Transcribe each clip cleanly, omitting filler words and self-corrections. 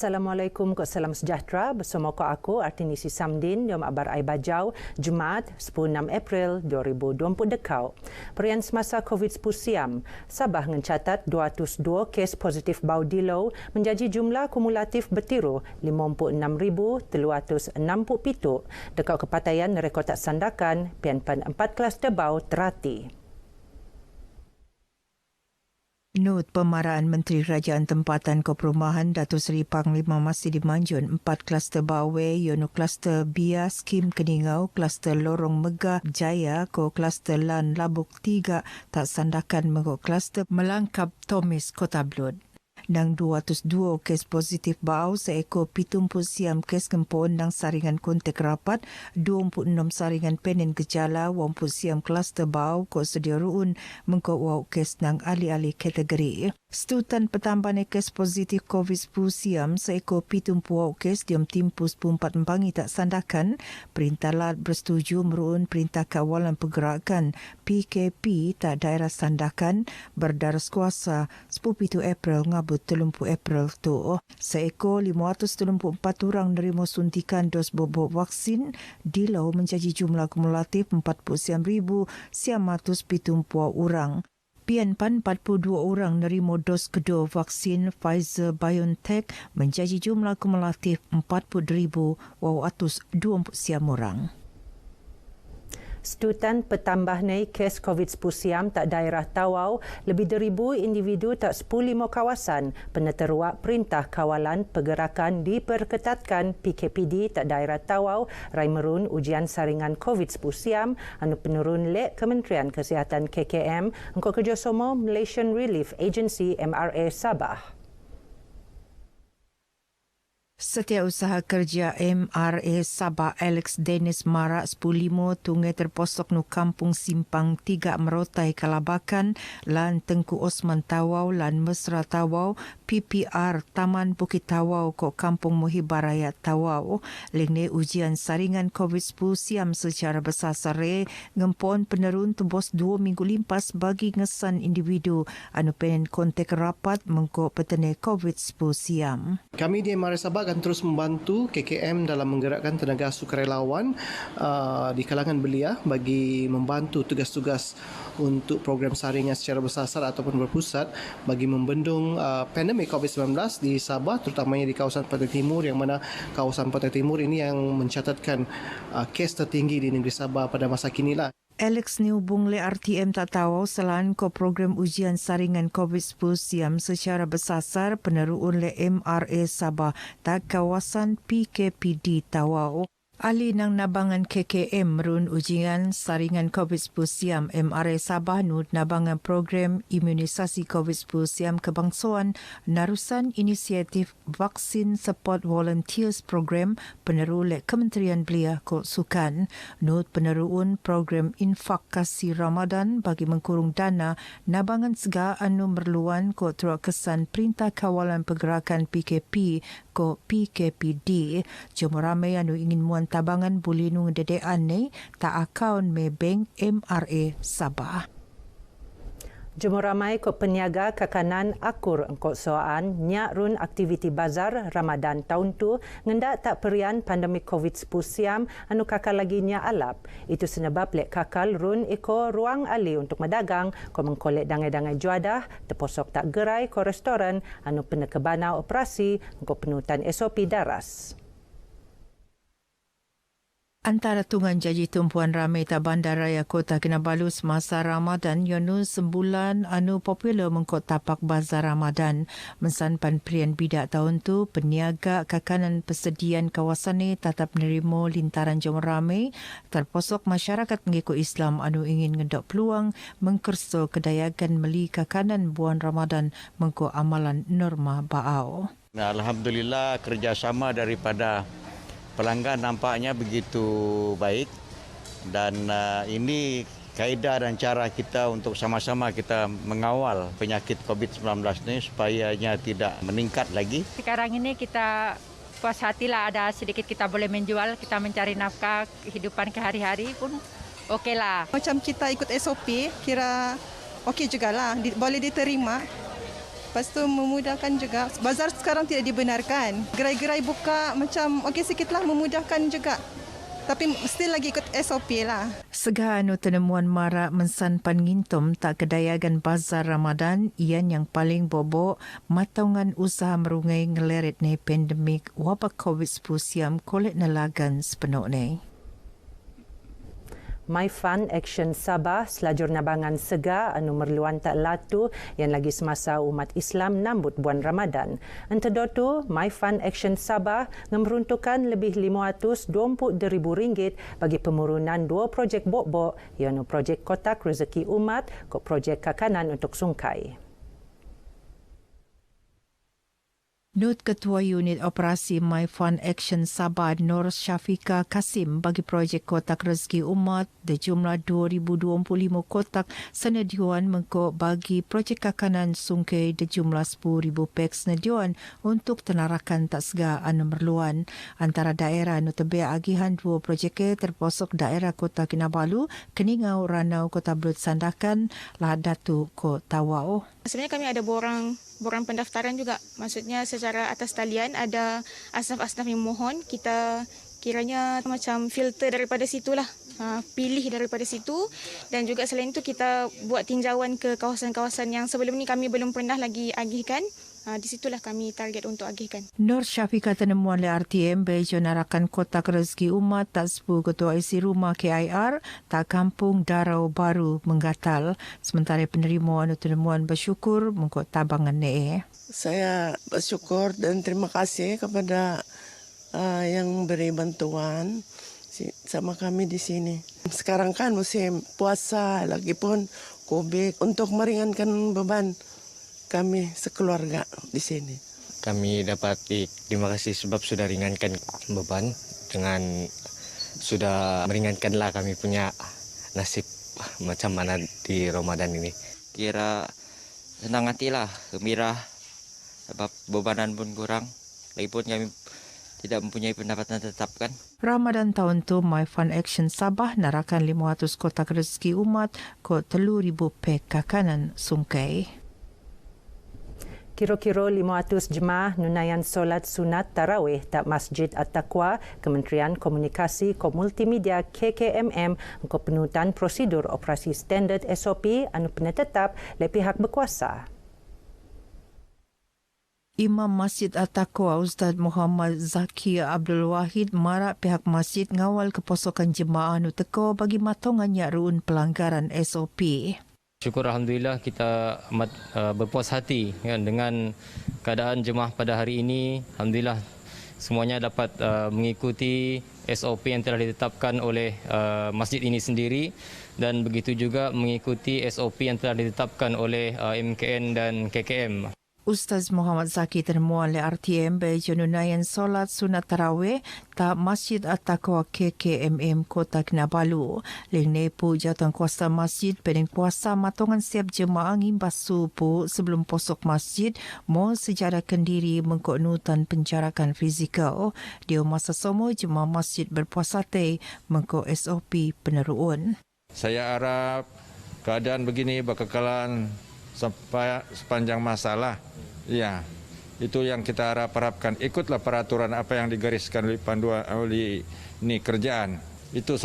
Assalamualaikum, salam sejahtera. Bersama aku Artinisi Samdin, Jom Abar Ai Bajau, Jumaat 16 April 2020 dekau. Perian semasa COVID-19 siam, Sabah mencatat 202 kes positif bau dilo menjadi jumlah kumulatif bertiru 56,367. Dekau kepataian rekod tak sandakan, pian-pian 4 kluster bau terhati. Not Pemaraan Menteri Kerajaan Tempatan Keperumahan Datuk Seri Panglima Masih Dimanjun 4 kluster Bawe, iaitu kluster Bia, Skim Keningau, kluster Lorong Megah Jaya, kluster Lan Labuk 3 tak sandakan mengikut kluster Melangkap Tomis Kota Blud. Nang 202 kes positif bau, seekor pitumpu siam kes kempon nang saringan kontak rapat, 26 saringan penen gejala, wampu siam kluster bau, ko sedia ruun mengkau wau kes nang alih-alih kategori. Setutan pertambahan kes positif COVID-19 siam, seekor pitumpu wau kes diam timpus 4 embangi tak sandakan, Perintah Lat bersetuju meruun Perintah Kawalan Pergerakan PKP tak daerah sandakan berdaras kuasa 10 April ngabut 30 April tu. Seekor 534 orang nerima suntikan dos bobot vaksin, dilau menjadi jumlah kumulatif 49,970 orang. Pian-pan 42 orang nerima dos kedua vaksin Pfizer-BioNTech menjadi jumlah kumulatif 40,220 orang. Setutan petambah naik kes COVID-19 siam tak daerah Tawau, lebih dari 1,000 individu tak 10 kawasan peneteruak Perintah Kawalan Pergerakan diperketatkan PKPD tak daerah Tawau, rai merun ujian saringan COVID-19 siam anu penurun lek Kementerian Kesihatan KKM engkau kerjasama Malaysian Relief Agency MRA Sabah. Setiausaha Kerja MRA Sabah Alex Dennis Marak 15 tungai terposok nu Kampung Simpang 3 Merotai Kalabakan lan Tengku Osman Tawau lan Mesra Tawau PPR Taman Bukit Tawau ko Kampung Muhibaraya Tawau lengne ujian saringan COVID-19 siam secara besar-sare ngempon penerun tembus 2 minggu limpas bagi ngesan individu anu penen kontak rapat mengko petene COVID-19 siam. Kami di MRA Sabah akan terus membantu KKM dalam menggerakkan tenaga sukarelawan di kalangan belia bagi membantu tugas-tugas untuk program saringan secara bersasar ataupun berpusat bagi membendung pandemik COVID-19 di Sabah, terutamanya di kawasan Pantai Timur, yang mana kawasan Pantai Timur ini yang mencatatkan kes tertinggi di negeri Sabah pada masa kini lah. Alex ni hubung le RTM tak tahu selain ko program ujian saringan COVID-19 siam secara bersasar peneruun le MRA Sabah tak kawasan PKPD Tawau. Ahli nang nabangan KKM merun ujian saringan COVID-19 siam MRA Sabah nud nabangan program imunisasi COVID-19 siam kebangsaan narusan inisiatif Vaksin Support Volunteers Program peneru le Kementerian Belia Kod Sukan nud peneruun program infak kasih Ramadan bagi mengkurung dana nabangan sega anu merluan ko teruk kesan Perintah Kawalan Pergerakan PKP ko PKPD. Cuma ramai anu ingin muan tabangan boleh nung dedean ni tak akaun me bank MRA Sabah. Jumlah ramai ko peniaga kakanan akur engkau soan nyak run aktiviti bazar Ramadan tahun tu ngendak tak perian pandemik COVID-19 siam anu kakal lagi nyak alap. Itu sebab lek kakal run iko ruang ali untuk mendagang ko mengkolek dangai-dangai juadah terposok tak gerai ko restoran anu penekebana operasi engkau penutan SOP daras. Antara tungan janji tumpuan ramai tak bandaraya Kota Kinabalu semasa Ramadan iaitu sembulan anu popular mengkot tapak bazar Ramadan. Mensanpan perian bidak tahun tu, peniaga kakanan persediaan kawasan ini tetap menerima lintaran jom ramai terposok masyarakat mengikut Islam anu ingin ngedok peluang mengkerso kedayakan meli kakanan bulan Ramadan mengkot amalan norma baau. Alhamdulillah kerjasama daripada pelanggan nampaknya begitu baik dan ini kaedah dan cara kita untuk sama-sama kita mengawal penyakit COVID-19 ini supayanya tidak meningkat lagi. Sekarang ini kita puas hatilah ada sedikit kita boleh menjual, kita mencari nafkah kehidupan ke-hari-hari pun okeylah. Macam kita ikut SOP, kira okey jugalah, boleh diterima. Lepas tu memudahkan juga. Bazar sekarang tidak dibenarkan. Gerai-gerai buka macam okey sikitlah, memudahkan juga. Tapi still lagi ikut SOP lah. Segah anu tenemuan marak mensan pangintum tak kedayagan bazar Ramadan ian yang paling bobok matongan usaha merungai ngeleret ni pandemik wabak COVID-19 kolek nelagan sepenuh ni. My Fund Action Sabah selajur nabangan segar anu merluan tak latu yang lagi semasa umat Islam nambut bulan Ramadan. Antara itu, My Fund Action Sabah memeruntukkan lebih RM520,000 bagi pemurunan 2 projek bok-bok iaitu projek Kotak Rezeki Umat ke projek Kakanan untuk Sungkai. Nut Ketua Unit Operasi My Fund Action Sabah Nur Syafika Kasim bagi projek Kotak Rezeki Umat berjumlah 2,025 kotak senedian mengkok bagi projek Kakanan Sungkai berjumlah 10,000 pek senedian untuk tenarakan tak segar anu merluan. Antara daerah anu terbiak agihan 2 projek terposok daerah Kota Kinabalu, Keningau, Ranau, Kota Belud Sandakan, Lahadatu, Kota Tawau. Sebenarnya kami ada borang pendaftaran juga. Maksudnya secara atas talian ada asnaf-asnaf yang mohon. Kita kiranya macam filter daripada situlah. Pilih daripada situ. Dan juga selain itu kita buat tinjauan ke kawasan-kawasan yang sebelum ni kami belum pernah lagi agihkan. Di situlah kami target untuk agihkan. Nur Syafika tenemuan le RTM bejo narakan Kotak Rezeki Umat tak sepu Ketua isi rumah KIR tak Kampung Darau Baru menggatal. Sementara penerima anu tenemuan bersyukur mengkot tabangan ni. Saya bersyukur dan terima kasih kepada yang beri bantuan sama kami di sini. Sekarang kan musim puasa lagipun COVID untuk meringankan beban kami sekeluarga di sini. Kami dapat terima kasih sebab sudah ringankan beban dengan sudah meringankanlah kami punya nasib macam mana di Ramadan ini. Kira senang hatilah, gembira sebab bebanan pun kurang. Lagipun kami tidak mempunyai pendapatan tetap kan. Ramadan tahun tu My Fund Action Sabah narakan 500 kotak rezeki umat ke 3,000 pek Kakanan Sungkai. Kira-kira 500 jemaah nunaian solat sunat tarawih tak Masjid At-Taqwa Kementerian Komunikasi Multimedia KKMM untuk penutan prosedur operasi standard SOP anu pernah tetap oleh pihak berkuasa. Imam Masjid At-Taqwa Ustaz Muhammad Zaki Abdul Wahid marak pihak masjid ngawal keposokan jemaah anu teko bagi matongan ruun pelanggaran SOP. Syukur Alhamdulillah kita amat berpuas hati kan, dengan keadaan jemaah pada hari ini. Alhamdulillah semuanya dapat mengikuti SOP yang telah ditetapkan oleh masjid ini sendiri dan begitu juga mengikuti SOP yang telah ditetapkan oleh MKN dan KKM. Ustaz Muhammad Zaki tenemuan le RTM berjenunaian solat sunat tarawih tak Masjid At-Taqwa KKMM Kota Kinabalu. Ling nepu jawatan kuasa masjid pening kuasa matongan siap jemaah ngimbas subuh sebelum posok masjid mau sejadakan diri mengkonutan pencarakan fizikal. Dia masa semua jemaah masjid berpuasa teh mengko SOP peneruan. Saya harap keadaan begini berkekalan sampai sepanjang masalah. Ya, itu yang kita harapkan. Ikutlah peraturan apa yang digariskan oleh panduan oleh ini kerjaan. Itu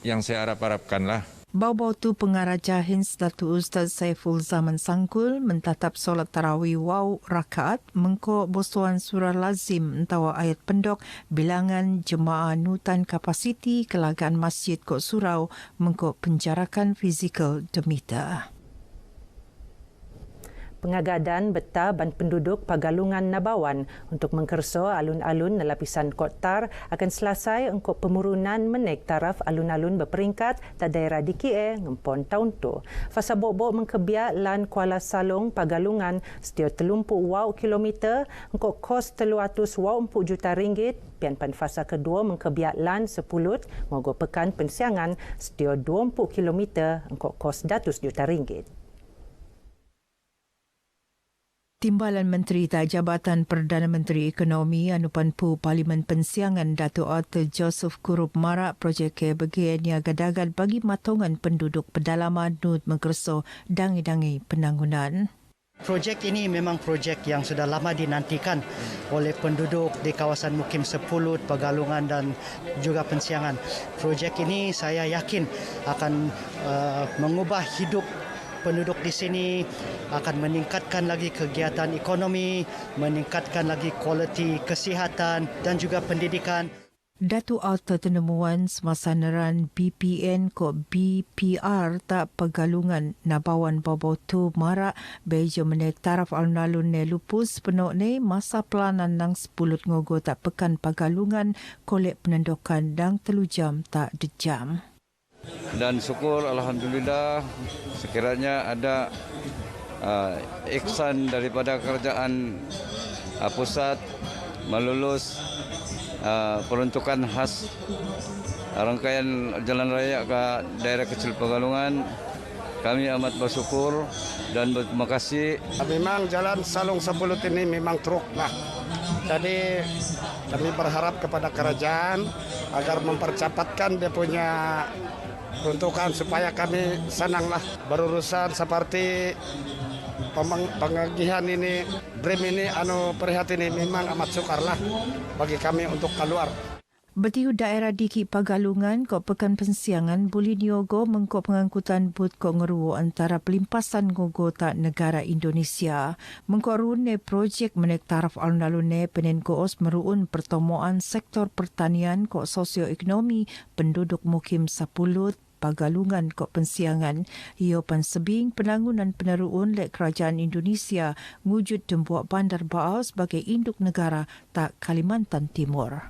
yang saya harapkan lah. Bau-bau tu pengarah Jahins Datuk Ustaz Saiful Zaman Sangkul mentatap solat tarawih rakaat mengko bosuan surah lazim entawa ayat pendok bilangan jemaah nutan kapasiti kelagaan masjid kok surau mengko pencarakan fizikal demita. Pengagadan betah ban penduduk Pagalungan Nabawan untuk mengkerso alun-alun lapisan Kotar akan selesai untuk pemurunan menaik taraf alun-alun berperingkat tak daerah DKA ngempon tahun tu. Fasa bok-bok mengkebiak lan Kuala Salong Pagalungan setiap 30 kilometer untuk kos 340 juta ringgit. Pian pan fasa kedua mengkebiak lan 10 mogok pekan pensiangan setiap 20 kilometer untuk kos 100 juta ringgit. Timbalan Menteri Tak Jabatan Perdana Menteri Ekonomi Anupanpu Parlimen Pensiangan Datuk Arthur Joseph Kurup marak projek bagian niaga-dagat bagi matongan penduduk pedalaman Nut Mengkerso dangi-dangi penanggunan. Projek ini memang projek yang sudah lama dinantikan oleh penduduk di kawasan Mukim Sepulut, Pegalungan dan juga Pensiangan. Projek ini saya yakin akan mengubah hidup penduduk di sini, akan meningkatkan lagi kegiatan ekonomi, meningkatkan lagi kualiti kesihatan dan juga pendidikan. Datuk Alta Tenemuan semasa neran BPN ko BPR tak Pegalungan Nabawan Babau tu marak bejo menek taraf alun-alun ne lupus penuh ne masa pelanan nang 10 ngogo tak pekan Pegalungan kolek penendokan dang 3 jam tak dejam. Dan syukur Alhamdulillah sekiranya ada ihsan daripada kerajaan pusat melulus peruntukan khas rangkaian jalan raya ke daerah kecil Pegalungan. Kami amat bersyukur dan berterima kasih. Memang jalan Salung Sepulut ini memang truk lah. Jadi kami berharap kepada kerajaan agar mempercepatkan dia punya peruntukan supaya kami senanglah berurusan seperti pengagihan ini, dream ini, prihatin ini memang amat sukarlah bagi kami untuk keluar. Betiu daerah Diki Pegalungan ko pekan Pensiangan boleh niogo mengko pengangkutan but ko ngeruo antara pelimpasan ngogo tak negara Indonesia. Mengko rune projek menek taraf alun-alun ne penen koos meruun pertemuan sektor pertanian ko sosioekonomi penduduk Mukim Sepulut Pegalungan ko Pensiangan. Ia pansebing penangunan peneruun lek kerajaan Indonesia ngujud tembuak bandar Baau sebagai induk negara tak Kalimantan Timur.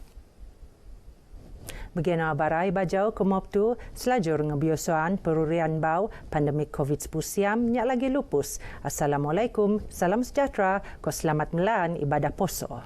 Begina barai bajau kemop tu selajur ngebiosoan perurian bau pandemik COVID-19 nyak lagi lupus. Assalamualaikum, salam sejahtera, ko selamat melan ibadah poso.